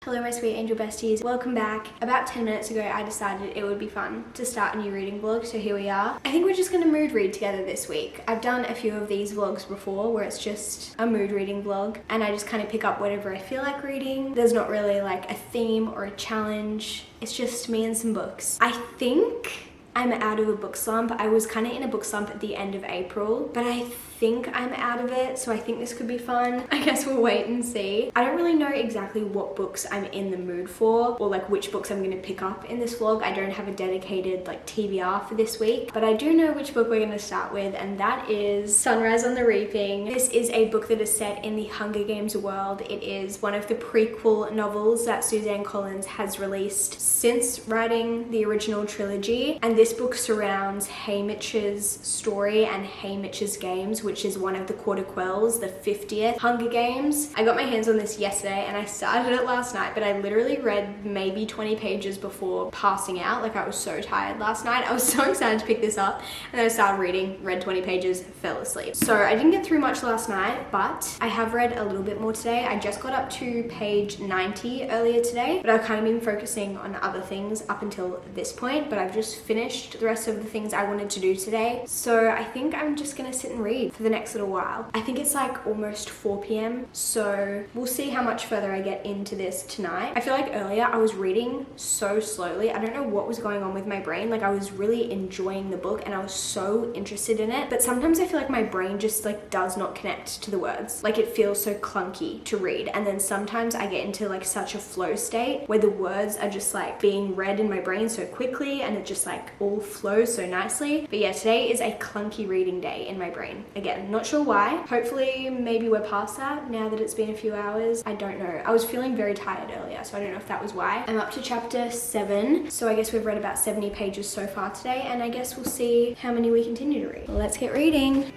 Hello my sweet angel besties, welcome back. About 10 minutes ago I decided it would be fun to start a new reading vlog, so here we are. I think we're just gonna mood read together this week. I've done a few of these vlogs before where it's just a mood reading vlog and I just kind of pick up whatever I feel like reading. There's not really like a theme or a challenge, it's just me and some books. I think I'm out of a book slump. I was kind of in a book slump at the end of April, but I think I'm out of it, so I think this could be fun. I guess we'll wait and see. I don't really know exactly what books I'm in the mood for or like which books I'm going to pick up in this vlog. I don't have a dedicated like TBR for this week, but I do know which book we're going to start with, and that is Sunrise on the Reaping. This is a book that is set in the Hunger Games world. It is one of the prequel novels that Suzanne Collins has released since writing the original trilogy, and this book surrounds Haymitch's story and Haymitch's games, which is one of the prequels, the 50th Hunger Games. I got my hands on this yesterday and I started it last night, but I literally read maybe 20 pages before passing out. Like, I was so tired last night. I was so excited to pick this up, and then I started reading, read 20 pages, fell asleep. So I didn't get through much last night, but I have read a little bit more today. I just got up to page 90 earlier today, but I've kind of been focusing on other things up until this point, but I've just finished the rest of the things I wanted to do today. So I think I'm just gonna sit and read for the next little while. I think it's like almost 4 p.m. so we'll see how much further I get into this tonight. I feel like earlier I was reading so slowly. I don't know what was going on with my brain. Like, I was really enjoying the book and I was so interested in it, but sometimes I feel like my brain just like does not connect to the words. Like, it feels so clunky to read, and then sometimes I get into like such a flow state where the words are just like being read in my brain so quickly and it just like all flows so nicely. But yeah, today is a clunky reading day in my brain. Again, not sure why. Hopefully maybe we're past that now that it's been a few hours. I don't know. I was feeling very tired earlier, so I don't know if that was why. I'm up to chapter 7, so I guess we've read about 70 pages so far today, and I guess we'll see how many we continue to read. Let's get reading.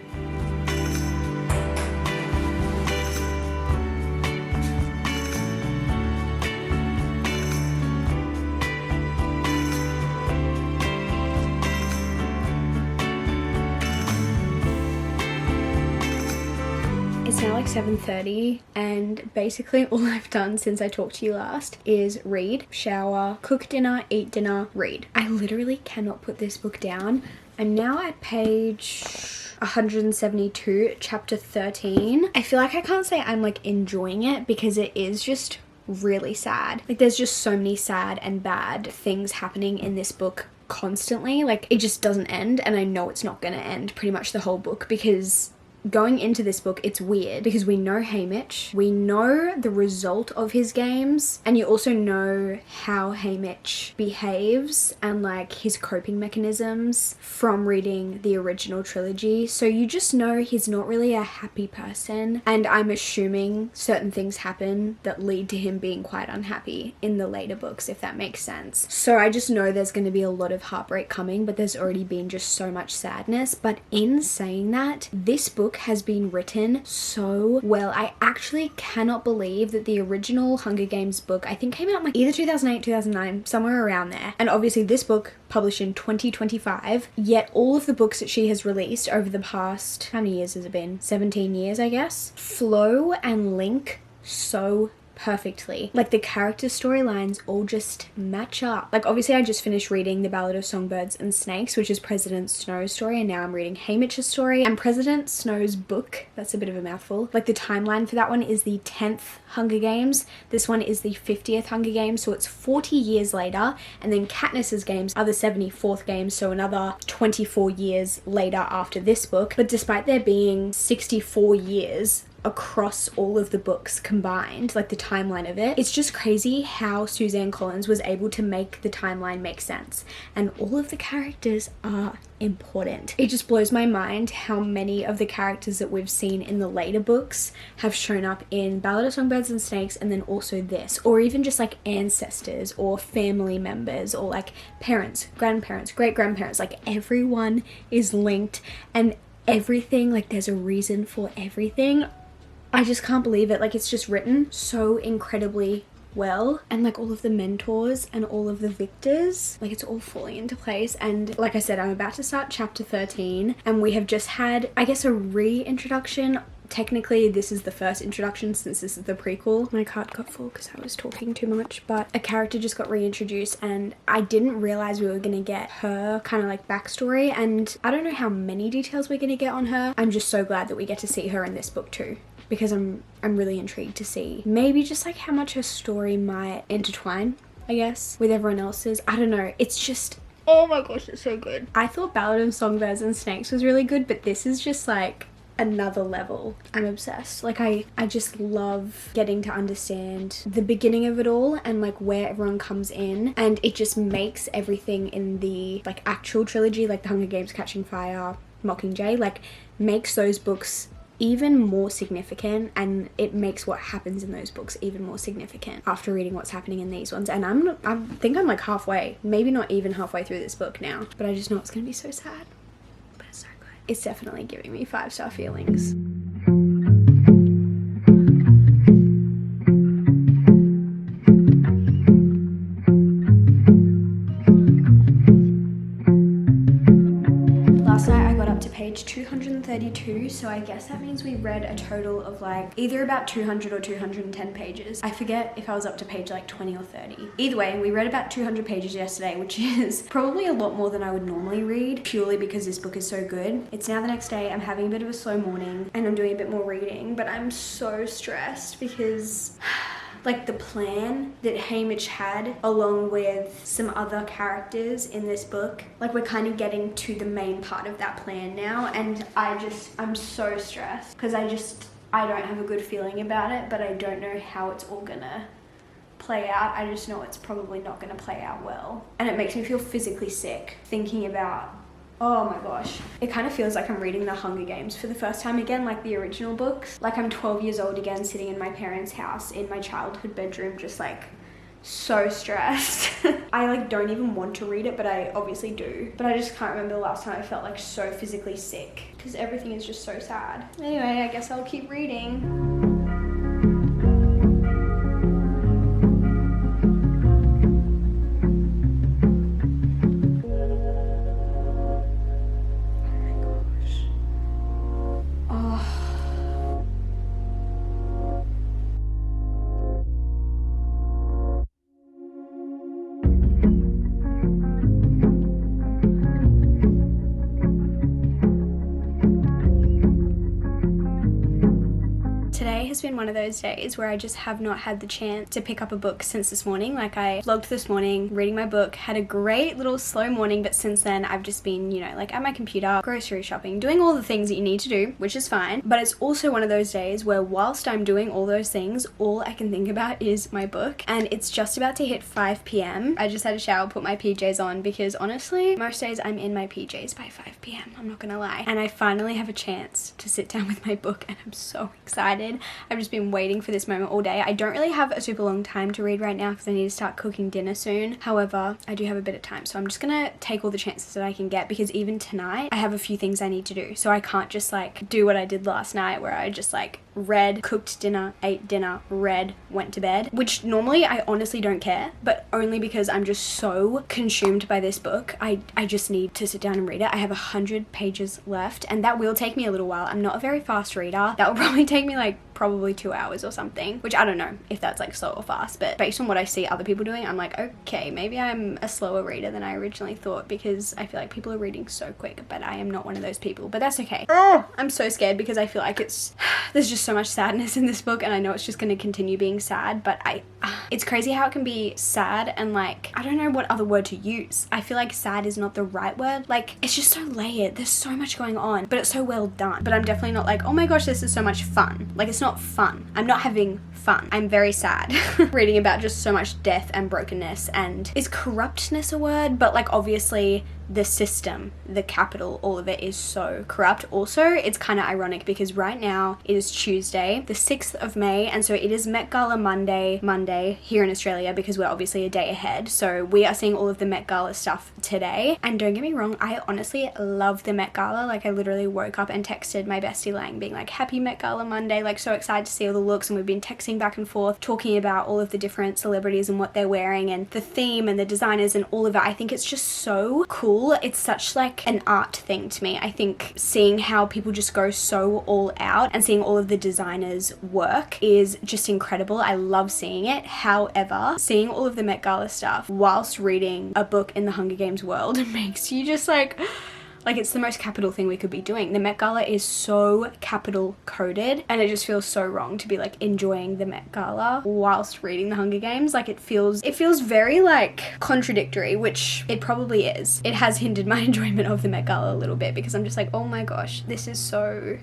It's now like 7:30, and basically all I've done since I talked to you last is read, shower, cook dinner, eat dinner, read. I literally cannot put this book down. I'm now at page 172, chapter 13. I feel like I can't say I'm like enjoying it because it is just really sad. Like, there's just so many sad and bad things happening in this book constantly. Like, it just doesn't end, and I know it's not gonna end pretty much the whole book, because going into this book, it's weird because we know Haymitch, we know the result of his games, and you also know how Haymitch behaves and like his coping mechanisms from reading the original trilogy. So you just know he's not really a happy person, and I'm assuming certain things happen that lead to him being quite unhappy in the later books, if that makes sense. So I just know there's going to be a lot of heartbreak coming, but there's already been just so much sadness. But in saying that, this book has been written so well. I actually cannot believe that the original Hunger Games book, I think, came out in like either 2008, 2009, somewhere around there. And obviously this book published in 2025, yet all of the books that she has released over the past, how many years has it been? 17 years, I guess, flow and link so perfectly. Like, the character storylines all just match up. Like, obviously I just finished reading The Ballad of Songbirds and Snakes, which is President Snow's story, and now I'm reading Haymitch's story. And President Snow's book, that's a bit of a mouthful, like the timeline for that one is the 10th Hunger Games. This one is the 50th Hunger Games, so it's 40 years later. And then Katniss's games are the 74th games, so another 24 years later after this book. But despite there being 64 years across all of the books combined, like the timeline of it, it's just crazy how Suzanne Collins was able to make the timeline make sense, and all of the characters are important. It just blows my mind how many of the characters that we've seen in the later books have shown up in Ballad of Songbirds and Snakes, and then also this, or even just like ancestors or family members or like parents, grandparents, great-grandparents. Like, everyone is linked and everything, like there's a reason for everything. I just can't believe it. Like, it's just written so incredibly well, and like all of the mentors and all of the victors, like it's all falling into place. And like I said, I'm about to start chapter 13, and we have just had, I guess, a reintroduction technically this is the first introduction since this is the prequel. My card got full because I was talking too much, but a character just got reintroduced and I didn't realize we were gonna get her kind of like backstory, and I don't know how many details we're gonna get on her. I'm just so glad that we get to see her in this book too, because I'm really intrigued to see maybe just like how much her story might intertwine, I guess, with everyone else's. I don't know, it's just, oh my gosh, it's so good. I thought Ballad of Songbirds and Snakes was really good, but this is just like another level. I'm obsessed. Like I just love getting to understand the beginning of it all and like where everyone comes in, and it just makes everything in the like actual trilogy, like The Hunger Games, Catching Fire, Mockingjay, like makes those books even more significant, and it makes what happens in those books even more significant after reading what's happening in these ones. And I think I'm like halfway, maybe not even halfway through this book now, but I just know it's gonna be so sad, but it's so good. It's definitely giving me 5-star feelings. Last night I got up to page 232, so I guess that means we read a total of like either about 200 or 210 pages. I forget if I was up to page like 20 or 30. Either way, we read about 200 pages yesterday, which is probably a lot more than I would normally read, purely because this book is so good. It's now the next day, I'm having a bit of a slow morning and I'm doing a bit more reading, but I'm so stressed because like the plan that Hamish had along with some other characters in this book, like we're kind of getting to the main part of that plan now, and I'm so stressed because I don't have a good feeling about it, but I don't know how it's all gonna play out. I just know it's probably not gonna play out well, and it makes me feel physically sick thinking about, oh my gosh. It kind of feels like I'm reading The Hunger Games for the first time again, like the original books. Like I'm 12 years old again, sitting in my parents' house in my childhood bedroom, just like so stressed. I like don't even want to read it, but I obviously do. But I just can't remember the last time I felt like so physically sick because everything is just so sad. Anyway, I guess I'll keep reading. Today has been one of those days where I just have not had the chance to pick up a book since this morning. Like I vlogged this morning, reading my book, had a great little slow morning, but since then I've just been, you know, like at my computer, grocery shopping, doing all the things that you need to do, which is fine. But it's also one of those days where whilst I'm doing all those things, all I can think about is my book, and it's just about to hit 5 p.m. I just had a shower, put my PJs on, because honestly, most days I'm in my PJs by 5 p.m. I'm not gonna lie. And I finally have a chance to sit down with my book and I'm so excited. I've just been waiting for this moment all day. I don't really have a super long time to read right now because I need to start cooking dinner soon. However, I do have a bit of time, so I'm just gonna take all the chances that I can get, because even tonight I have a few things I need to do. So I can't just like do what I did last night where I just like read, cooked dinner, ate dinner, read, went to bed, which normally I honestly don't care, but only because I'm just so consumed by this book. I just need to sit down and read it. I have 100 pages left, and that will take me a little while. I'm not a very fast reader. That will probably take me like probably 2 hours or something, which I don't know if that's like slow or fast, but based on what I see other people doing, I'm like, okay, maybe I'm a slower reader than I originally thought, because I feel like people are reading so quick, but I am not one of those people. But that's okay. Oh, I'm so scared because I feel like there's just so much sadness in this book, and I know it's just going to continue being sad, but it's crazy how it can be sad and like, I don't know what other word to use. I feel like sad is not the right word. Like, it's just so layered. There's so much going on, but it's so well done. But I'm definitely not like, oh my gosh, this is so much fun. Like, it's not fun. I'm not having fun. I'm very sad reading about just so much death and brokenness. And is corruptness a word? But like, obviously the system, the capital, all of it is so corrupt. Also, it's kind of ironic because right now it is Tuesday, the 6th of May, and so it is Met Gala Monday here in Australia, because we're obviously a day ahead. So we are seeing all of the Met Gala stuff today. And don't get me wrong, I honestly love the Met Gala. Like, I literally woke up and texted my bestie Lang being like, happy Met Gala Monday, like so excited to see all the looks, and we've been texting back and forth talking about all of the different celebrities and what they're wearing and the theme and the designers and all of it. I think it's just so cool cool. It's such like an art thing to me. I think seeing how people just go so all out and seeing all of the designers work is just incredible. I love seeing it. However, seeing all of the Met Gala stuff whilst reading a book in the Hunger Games world makes you just like it's the most capital thing we could be doing. The Met Gala is so capital coded, and it just feels so wrong to be like enjoying the Met Gala whilst reading the Hunger Games. Like it feels very like contradictory, which it probably is. It has hindered my enjoyment of the Met Gala a little bit because I'm just like, oh my gosh, this is so...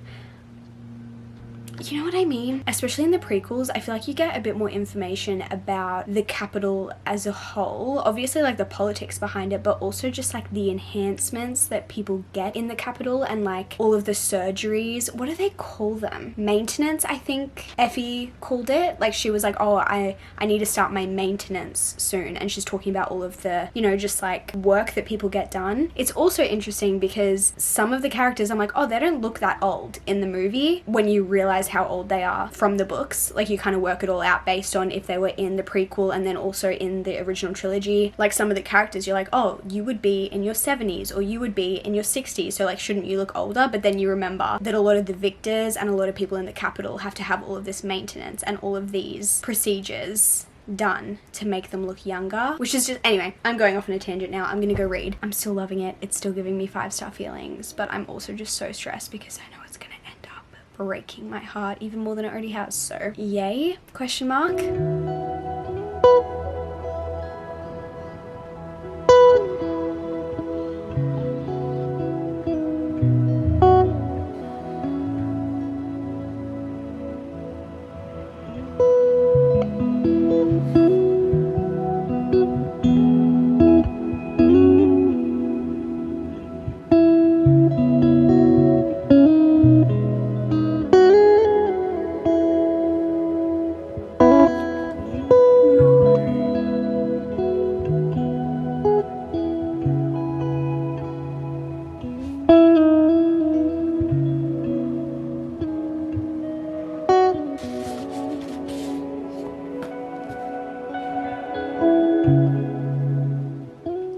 You know what I mean? Especially in the prequels, I feel like you get a bit more information about the Capitol as a whole. Obviously, like the politics behind it, but also just like the enhancements that people get in the Capitol and like all of the surgeries. What do they call them? Maintenance, I think Effie called it. Like she was like, oh, I need to start my maintenance soon. And she's talking about all of the, you know, just like work that people get done. It's also interesting because some of the characters, I'm like, oh, they don't look that old in the movie when you realize how old they are from the books. Like you kind of work it all out based on if they were in the prequel and then also in the original trilogy. Like some of the characters you're like, oh, you would be in your 70s or you would be in your 60s, so like shouldn't you look older? But then you remember that a lot of the victors and a lot of people in the Capitol have to have all of this maintenance and all of these procedures done to make them look younger, which is just... Anyway, I'm going off on a tangent now. I'm gonna go read. I'm still loving it. It's still giving me 5-star feelings, but I'm also just so stressed because I know it's gonna end up breaking my heart even more than it already has. So yay, question mark.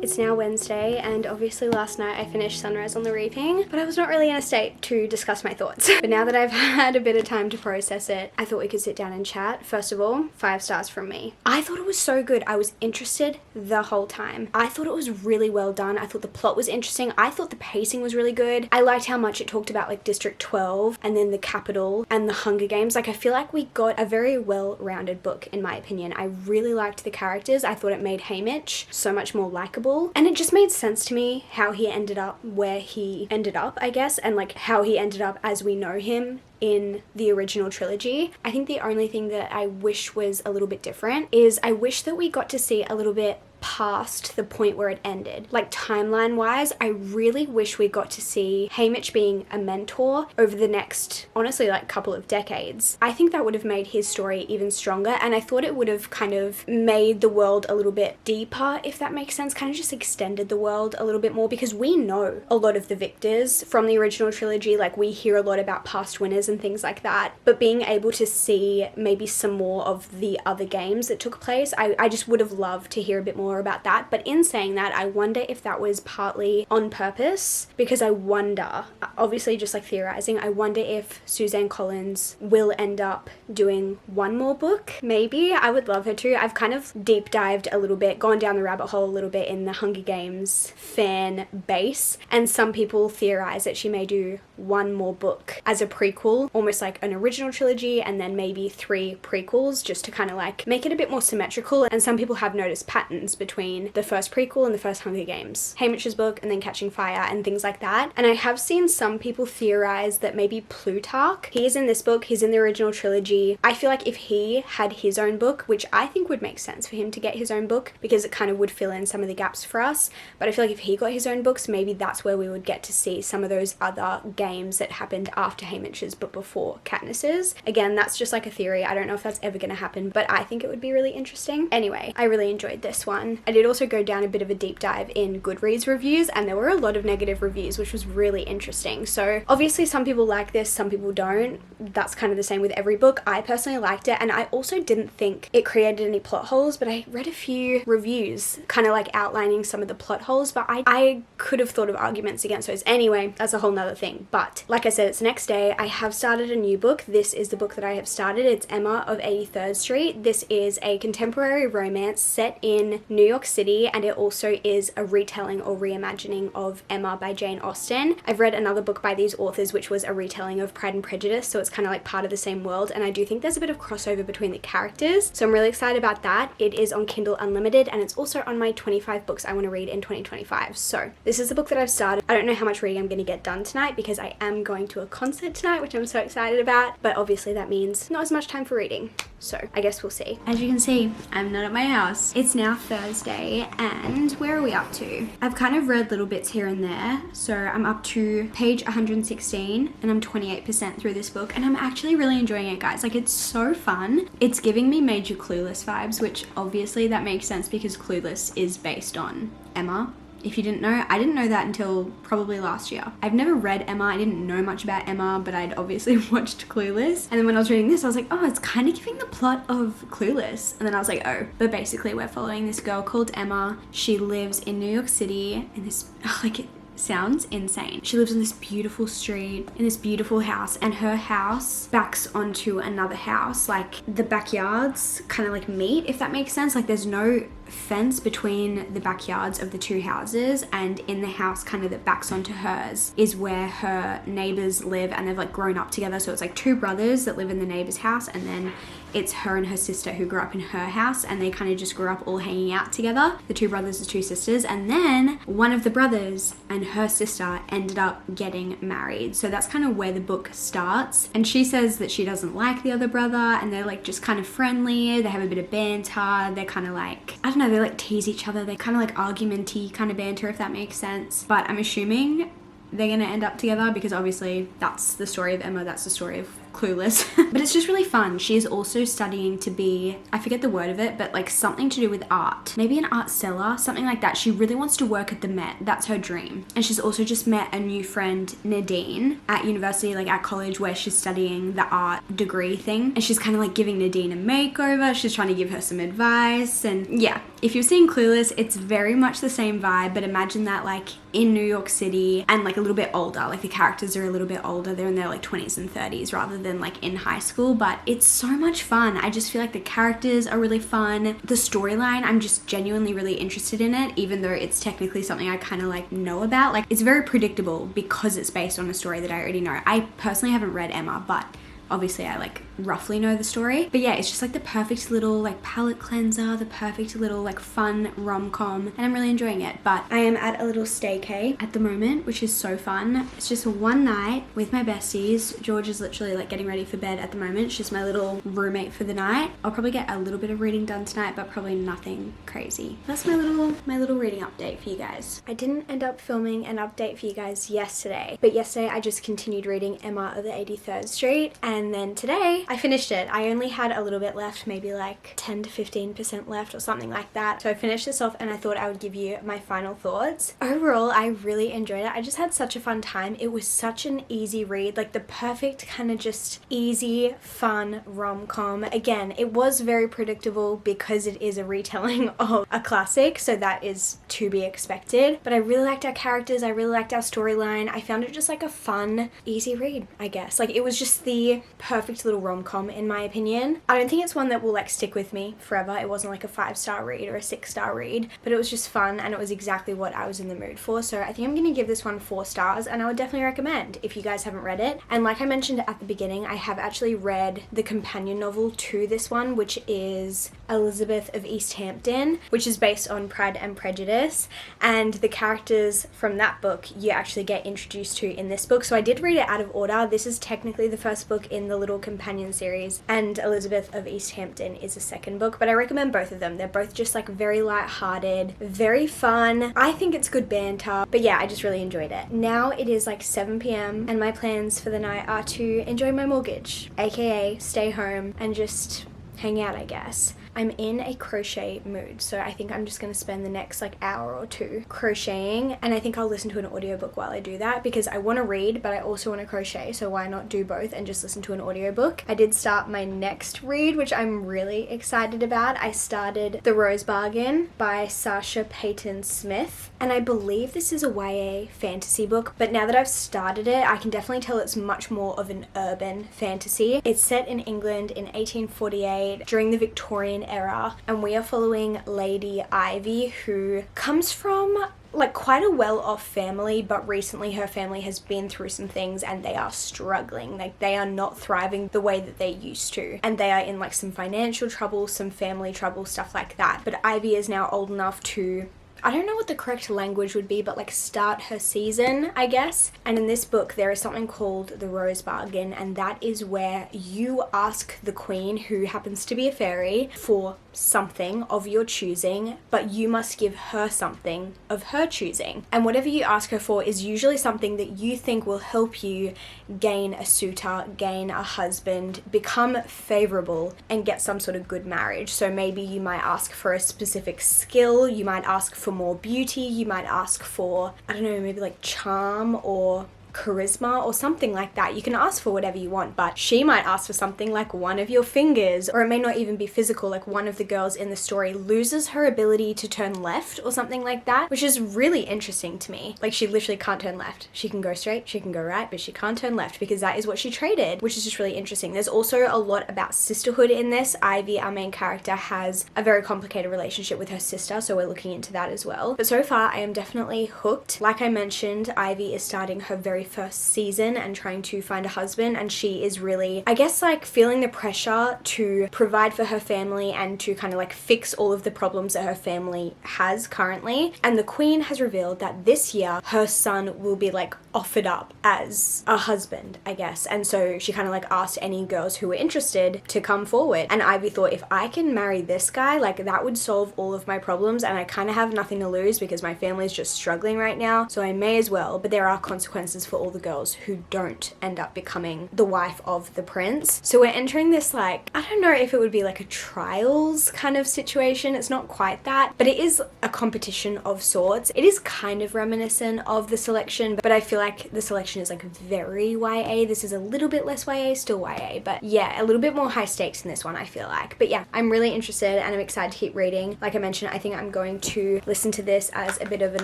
It's now Wednesday, and obviously last night I finished Sunrise on the Reaping, but I was not really in a state to discuss my thoughts. But now that I've had a bit of time to process it, I thought we could sit down and chat. First of all, 5 stars from me. I thought it was so good. I was interested the whole time. I thought it was really well done. I thought the plot was interesting. I thought the pacing was really good. I liked how much it talked about like District 12 and then the Capitol and the Hunger Games. Like I feel like we got a very well-rounded book in my opinion. I really liked the characters. I thought it made Haymitch so much more likable. And it just made sense to me how he ended up where he ended up, I guess, and like how he ended up as we know him in the original trilogy. I think the only thing that I wish was a little bit different is I wish that we got to see a little bit past the point where it ended. Like timeline wise, I really wish we got to see Haymitch being a mentor over the next, honestly, like couple of decades. I think that would have made his story even stronger, and I thought it would have kind of made the world a little bit deeper, if that makes sense, kind of just extended the world a little bit more, because we know a lot of the victors from the original trilogy, like we hear a lot about past winners and things like that, but being able to see maybe some more of the other games that took place, I just would have loved to hear a bit more about that. But in saying that, I wonder if that was partly on purpose, because I wonder, obviously just like theorizing, I wonder if Suzanne Collins will end up doing one more book. Maybe. I would love her to. I've kind of deep dived a little bit, gone down the rabbit hole a little bit in the Hunger Games fan base, and some people theorize that she may do one more book as a prequel, almost like an original trilogy, and then maybe 3 prequels, just to kind of like make it a bit more symmetrical. And some people have noticed patterns between the first prequel and the first Hunger Games, Haymitch's book and then Catching Fire and things like that. And I have seen some people theorize that maybe Plutarch, he is in this book, he's in the original trilogy. I feel like if he had his own book, which I think would make sense for him to get his own book because it kind of would fill in some of the gaps for us, but I feel like if he got his own books, maybe that's where we would get to see some of those other games games that happened after Haymitch's but before Katniss's. Again, that's just like a theory. I don't know if that's ever going to happen, but I think it would be really interesting. Anyway, I really enjoyed this one. I did also go down a bit of a deep dive in Goodreads reviews, and there were a lot of negative reviews, which was really interesting. So obviously some people like this, some people don't. That's kind of the same with every book. I personally liked it, and I also didn't think it created any plot holes, but I read a few reviews kind of like outlining some of the plot holes, but I could have thought of arguments against those. Anyway, that's a whole nother thing. But like I said, it's the next day. I have started a new book. This is the book that I have started. It's Emma of 83rd Street. This is a contemporary romance set in New York City, and it also is a retelling or reimagining of Emma by Jane Austen. I've read another book by these authors, which was a retelling of Pride and Prejudice, so it's kind of like part of the same world, and I do think there's a bit of crossover between the characters, so I'm really excited about that. It is on Kindle Unlimited, and it's also on my 25 books I want to read in 2025. So this is the book that I've started. I don't know how much reading I'm going to get done tonight because I am going to a concert tonight, which I'm so excited about, but obviously that means not as much time for reading. So I guess we'll see. As you can see, I'm not at my house. It's now Thursday, and where are we up to? I've kind of read little bits here and there. So I'm up to page 116, and I'm 28% through this book, and I'm actually really enjoying it, guys. Like, it's so fun. It's giving me major Clueless vibes, which obviously that makes sense because Clueless is based on Emma. If you didn't know, I didn't know that until probably last year. I've never read Emma. I didn't know much about Emma, but I'd obviously watched Clueless. And then when I was reading this, I was like, oh, it's kind of giving the plot of Clueless. And then I was like, oh. But basically, we're following this girl called Emma. She lives in New York City in this, it sounds insane. She lives on this beautiful street in this beautiful house, and her house backs onto another house. Like, the backyards kind of like meet, if that makes sense. Like, there's no fence between the backyards of the two houses, and in the house kind of that backs onto hers is where her neighbors live, and they've like grown up together. So it's like two brothers that live in the neighbor's house, and then it's her and her sister who grew up in her house, and they kind of just grew up all hanging out together, the two brothers and two sisters. And then one of the brothers and her sister ended up getting married. So that's kind of where the book starts. And she says that she doesn't like the other brother, and they're like just kind of friendly. They have a bit of banter. They're kind of like, I don't know, they like tease each other. They're kind of like argument-y kind of banter, if that makes sense. But I'm assuming they're gonna end up together because obviously that's the story of Emma, that's the story of Clueless. But it's just really fun. She's also studying to be, I forget the word of it, but like something to do with art. Maybe an art seller, something like that. She really wants to work at the Met. That's her dream. And she's also just met a new friend, Nadine, at university, like at college, where she's studying the art degree thing. And she's kind of like giving Nadine a makeover. She's trying to give her some advice. And yeah, if you've seen Clueless, it's very much the same vibe, but imagine that like in New York City and like a little bit older. Like the characters are a little bit older. They're in their like 20s and 30s rather than like in high school, but it's so much fun. I just feel like the characters are really fun. The storyline, I'm just genuinely really interested in it, even though it's technically something I kind of like know about. Like, it's very predictable because it's based on a story that I already know. I personally haven't read Emma, but obviously I like roughly know the story. But yeah, it's just like the perfect little like palette cleanser, the perfect little like fun rom-com, and I'm really enjoying it. But I am at a little staycay at the moment, which is so fun. It's just one night with my besties. George is literally like getting ready for bed at the moment. She's my little roommate for the night. I'll probably get a little bit of reading done tonight, but probably nothing crazy. That's my little reading update for you guys. I didn't end up filming an update for you guys yesterday, but yesterday I just continued reading Emma of the 83rd Street, and then today I finished it. I only had a little bit left, maybe like 10 to 15% left or something like that. So I finished this off and I thought I would give you my final thoughts. Overall, I really enjoyed it. I just had such a fun time. It was such an easy read, like the perfect kind of just easy, fun rom-com. Again, it was very predictable because it is a retelling of a classic, so that is to be expected. But I really liked our characters. I really liked our storyline. I found it just like a fun, easy read, I guess. Like, it was just the perfect little rom-com in my opinion. I don't think it's one that will like stick with me forever. It wasn't like a 5-star read or a 6-star read, but it was just fun and it was exactly what I was in the mood for. So I think I'm gonna give this one 4 stars, and I would definitely recommend if you guys haven't read it. And like I mentioned at the beginning, I have actually read the companion novel to this one, which is Elizabeth of East Hampton, which is based on Pride and Prejudice, and the characters from that book you actually get introduced to in this book. So I did read it out of order. This is technically the first book in the little companion companion series, and Elizabeth of East Hampton is a second book, but I recommend both of them. They're both just like very light-hearted, very fun. I think it's good banter, but yeah, I just really enjoyed it. Now it is like 7 p.m. and my plans for the night are to enjoy my mortgage, aka stay home and just hang out, I guess. I'm in a crochet mood, so I think I'm just going to spend the next like hour or two crocheting, and I think I'll listen to an audiobook while I do that because I want to read but I also want to crochet, so why not do both and just listen to an audiobook. I did start my next read, which I'm really excited about. I started The Rose Bargain by Sasha Payton Smith, and I believe this is a YA fantasy book, but now that I've started it, I can definitely tell it's much more of an urban fantasy. It's set in England in 1848 during the Victorian era, and we are following Lady Ivy, who comes from like quite a well-off family, but recently her family has been through some things and they are struggling. Like they are not thriving the way that they used to, and they are in like some financial trouble, some family trouble, stuff like that. But Ivy is now old enough to, I don't know what the correct language would be, but like start her season, I guess. And in this book, there is something called the Rose Bargain, and that is where you ask the queen, who happens to be a fairy, for something of your choosing, but you must give her something of her choosing. And whatever you ask her for is usually something that you think will help you gain a suitor, gain a husband, become favorable, and get some sort of good marriage. So maybe you might ask for a specific skill, you might ask for more beauty, you might ask for, I don't know, maybe like charm or charisma or something like that. You can ask for whatever you want, but she might ask for something like one of your fingers, or it may not even be physical. Like one of the girls in the story loses her ability to turn left or something like that, which is really interesting to me. Like she literally can't turn left. She can go straight, she can go right, but she can't turn left because that is what she traded, which is just really interesting. There's also a lot about sisterhood in this. Ivy, our main character, has a very complicated relationship with her sister, so we're looking into that as well. But so far I am definitely hooked. Like I mentioned, Ivy is starting her very first season and trying to find a husband, and she is really, I guess, like feeling the pressure to provide for her family and to kind of like fix all of the problems that her family has currently. And the queen has revealed that this year her son will be like offered up as a husband, I guess. And so she kind of like asked any girls who were interested to come forward, and Ivy thought, if I can marry this guy, like that would solve all of my problems, and I kind of have nothing to lose because my family is just struggling right now, so I may as well. But there are consequences for all the girls who don't end up becoming the wife of the prince. So we're entering this, like, I don't know if it would be like a trials kind of situation. It's not quite that, but it is a competition of sorts. It is kind of reminiscent of The Selection, but I feel like The Selection is like very YA. This is a little bit less YA, still YA, but yeah, a little bit more high stakes in this one, I feel like. But yeah, I'm really interested and I'm excited to keep reading. Like I mentioned, I think I'm going to listen to this as a bit of an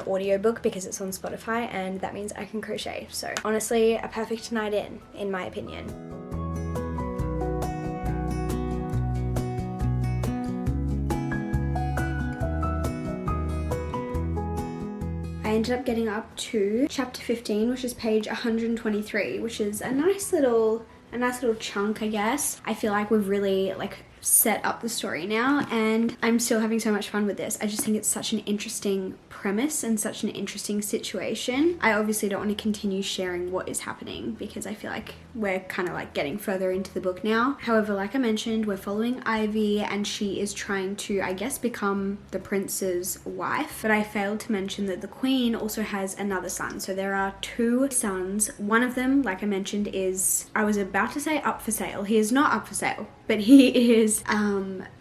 audiobook because it's on Spotify, and that means I can crochet. So honestly, a perfect night in my opinion. I ended up getting up to chapter 15, which is page 123, which is a nice little chunk, I guess. I feel like we've really like set up the story now, and I'm still having so much fun with this. I just think it's such an interesting premise and such an interesting situation. I obviously don't want to continue sharing what is happening because I feel like we're kind of like getting further into the book now. However, like I mentioned, we're following Ivy and she is trying to, I guess, become the prince's wife, but I failed to mention that the queen also has another son. So there are two sons. One of them, like I mentioned, is, I was about to say up for sale. He is not up for sale, but he is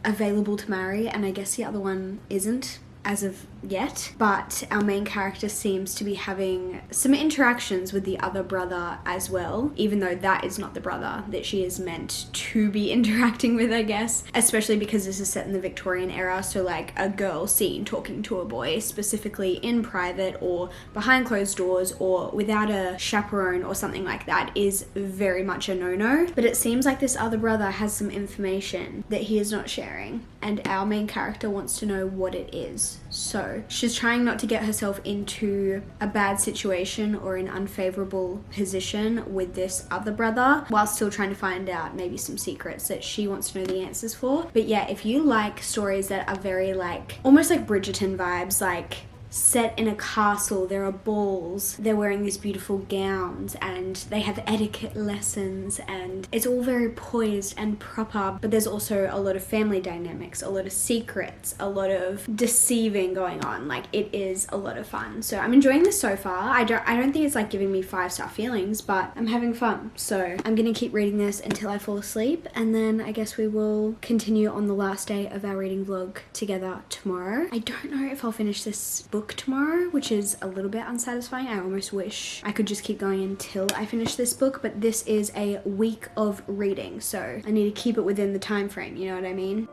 available to marry, and I guess the other one isn't as of yet, but our main character seems to be having some interactions with the other brother as well, even though that is not the brother that she is meant to be interacting with, I guess, especially because this is set in the Victorian era. So like a girl seen talking to a boy, specifically in private or behind closed doors or without a chaperone or something like that, is very much a no-no. But it seems like this other brother has some information that he is not sharing, and our main character wants to know what it is. So she's trying not to get herself into a bad situation or an unfavorable position with this other brother, while still trying to find out maybe some secrets that she wants to know the answers for. But yeah, if you like stories that are very like almost like Bridgerton vibes, like set in a castle. There are balls. They're wearing these beautiful gowns and they have etiquette lessons and it's all very poised and proper. But there's also a lot of family dynamics, a lot of secrets, a lot of deceiving going on. Like, it is a lot of fun. So I'm enjoying this so far. I don't think it's like giving me 5-star feelings, but I'm having fun. So I'm gonna keep reading this until I fall asleep, and then I guess we will continue on the last day of our reading vlog together tomorrow. I don't know if I'll finish this book tomorrow, which is a little bit unsatisfying. I almost wish I could just keep going until I finish this book, but this is a week of reading, so I need to keep it within the time frame, you know what I mean?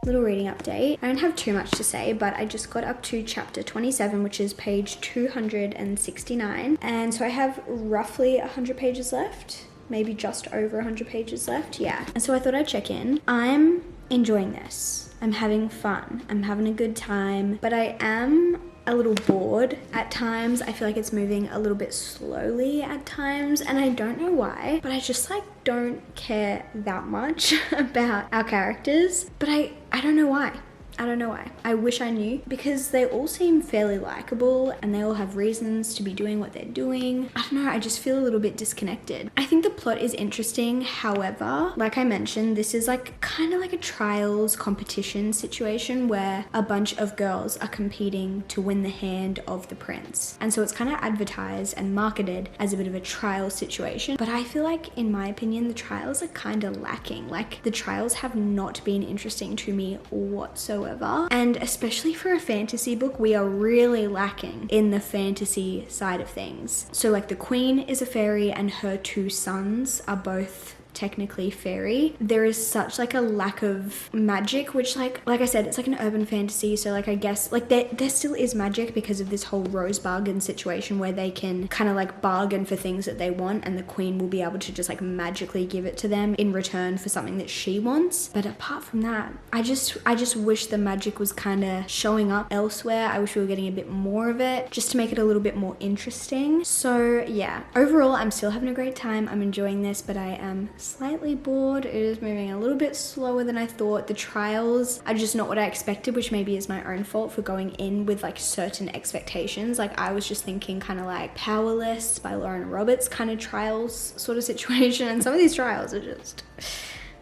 Little reading update. I don't have too much to say, but I just got up to chapter 27, which is page 269. And so I have roughly 100 pages left, maybe just over 100 pages left. Yeah. And so I thought I'd check in. I'm enjoying this. I'm having fun. I'm having a good time, but I am a little bored at times. I feel like it's moving a little bit slowly at times, and I don't know why, but I just like don't care that much about our characters, but I don't know why. I don't know why. I wish I knew, because they all seem fairly likable and they all have reasons to be doing what they're doing. I don't know, I just feel a little bit disconnected. I think the plot is interesting. However, like I mentioned, this is like kind of like a trials competition situation where a bunch of girls are competing to win the hand of the prince. And so it's kind of advertised and marketed as a bit of a trial situation. But I feel like, in my opinion, the trials are kind of lacking. Like, the trials have not been interesting to me whatsoever. And especially for a fantasy book, we are really lacking in the fantasy side of things. So like, the queen is a fairy and her 2 sons are both technically fairy. There is such like a lack of magic, which like I said, it's like an urban fantasy, so like I guess like there still is magic because of this whole rose bargain situation where they can kind of like bargain for things that they want, and the queen will be able to just like magically give it to them in return for something that she wants. But apart from that, I just wish the magic was kind of showing up elsewhere. I wish we were getting a bit more of it just to make it a little bit more interesting. So yeah, overall I'm still having a great time. I'm enjoying this, but I am slightly bored. It is moving a little bit slower than I thought. The trials are just not what I expected, which maybe is my own fault for going in with like certain expectations. Like, I was just thinking kind of like Powerless by Lauren Roberts kind of trials sort of situation, and some of these trials are just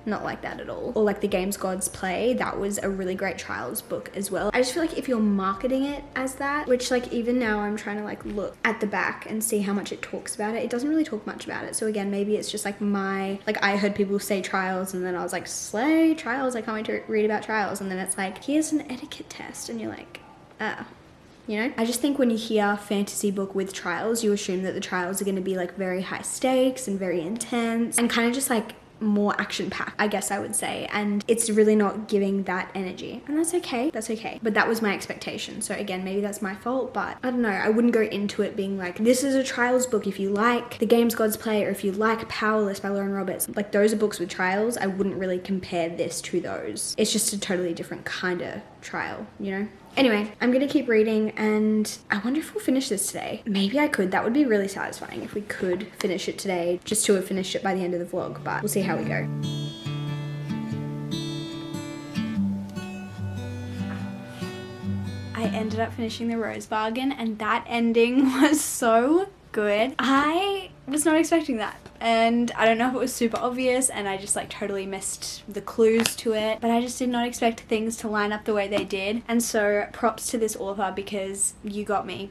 not like that at all. Or like The Games Gods Play, that was a really great trials book as well. I just feel like if you're marketing it as that, which like even now I'm trying to like look at the back and see how much it talks about it, it doesn't really talk much about it. So again, maybe it's just like I heard people say trials and then I was like, slay, trials, I can't wait to read about trials. And then it's like, here's an etiquette test, and you're like, you know? I just think when you hear fantasy book with trials, you assume that the trials are going to be like very high stakes and very intense and kind of just like more action packed, I guess I would say, and it's really not giving that energy, and that's okay. But that was my expectation, so again, maybe that's my fault, but I don't know, I wouldn't go into it being like, this is a trials book. If you like The Games Gods Play, or if you like Powerless by Lauren Roberts, like those are books with trials. I wouldn't really compare this to those. It's just a totally different kind of trial, you know? Anyway, I'm gonna keep reading, and I wonder if we'll finish this today. Maybe I could. That would be really satisfying if we could finish it today, just to have finished it by the end of the vlog, but we'll see how we go. I ended up finishing The Rose Bargain, and that ending was so good. I was not expecting that, and I don't know if it was super obvious and I just like totally missed the clues to it, but I just did not expect things to line up the way they did. And so props to this author, because you got me,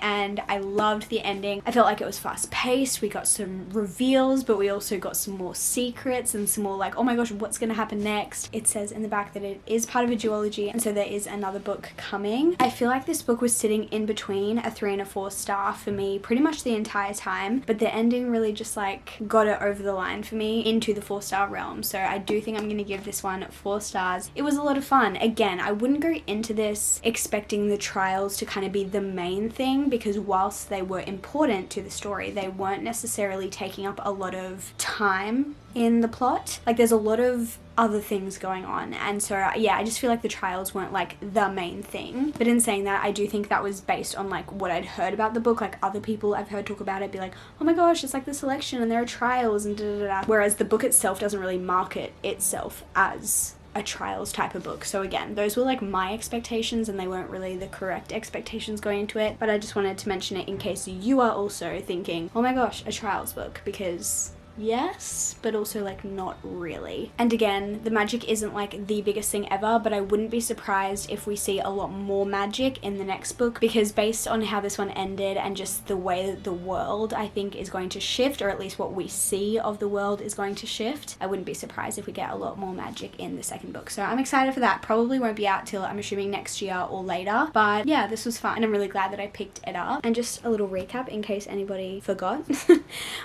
and I loved the ending. I felt like it was fast paced. We got some reveals, but we also got some more secrets and some more like, oh my gosh, what's gonna happen next. It says in the back that it is part of a duology, and so there is another book coming. I feel like this book was sitting in between a 3 and a 4 star for me pretty much the entire time, but the ending really just like got it over the line for me into the 4-star realm. So I do think I'm gonna give this one 4 stars. It was a lot of fun. Again, I wouldn't go into this expecting the trials to kind of be the main thing, because whilst they were important to the story, they weren't necessarily taking up a lot of time in the plot. Like there's a lot of other things going on, and so yeah, I just feel like the trials weren't like the main thing. But in saying that, I do think that was based on like what I'd heard about the book. Like other people I've heard talk about it be like, oh my gosh, it's like the selection and there are trials and da da da, whereas the book itself doesn't really market itself as a trials type of book. So again, those were like my expectations and they weren't really the correct expectations going into it, but I just wanted to mention it in case you are also thinking, oh my gosh, a trials book, because yes, but also like not really. And again, the magic isn't like the biggest thing ever, but I wouldn't be surprised if we see a lot more magic in the next book, because based on how this one ended and just the way that the world I think is going to shift, or at least what we see of the world is going to shift, I wouldn't be surprised if we get a lot more magic in the second book. So I'm excited for that. Probably won't be out till I'm assuming next year or later, but yeah, this was fun and I'm really glad that I picked it up. And just a little recap in case anybody forgot.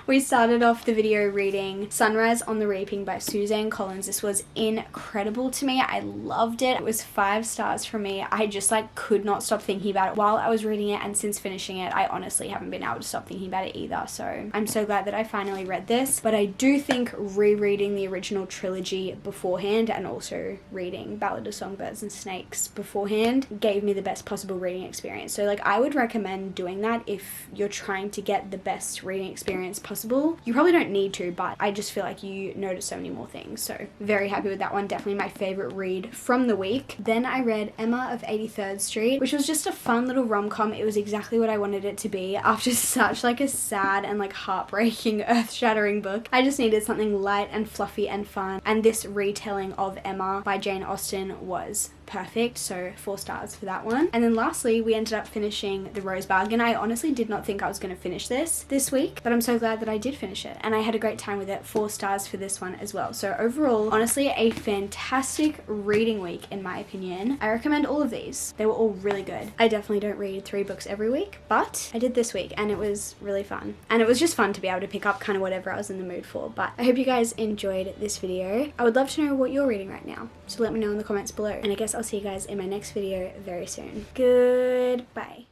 We started off the video reading Sunrise on the Reaping by Suzanne Collins. This was incredible to me. I loved it. It was 5 stars for me. I just like could not stop thinking about it while I was reading it, and since finishing it I honestly haven't been able to stop thinking about it either. So I'm so glad that I finally read this. But I do think rereading the original trilogy beforehand and also reading Ballad of Songbirds and Snakes beforehand gave me the best possible reading experience. So like I would recommend doing that if you're trying to get the best reading experience possible. You probably don't need to, but I just feel like you notice so many more things. So very happy with that one. Definitely my favorite read from the week. Then I read Emma of 83rd Street, which was just a fun little rom-com. It was exactly what I wanted it to be after such like a sad and like heartbreaking, earth-shattering book. I just needed something light and fluffy and fun, and this retelling of Emma by Jane Austen was perfect, so 4 stars for that one. And then lastly, we ended up finishing The Rose Bargain. I honestly did not think I was going to finish this week, but I'm so glad that I did finish it, and I had a great time with it. 4 stars for this one as well. So overall, honestly, a fantastic reading week in my opinion. I recommend all of these. They were all really good. I definitely don't read 3 books every week, but I did this week and it was really fun. And it was just fun to be able to pick up kind of whatever I was in the mood for. But I hope you guys enjoyed this video. I would love to know what you're reading right now, so let me know in the comments below. And I guess I'll see you guys in my next video very soon. Goodbye.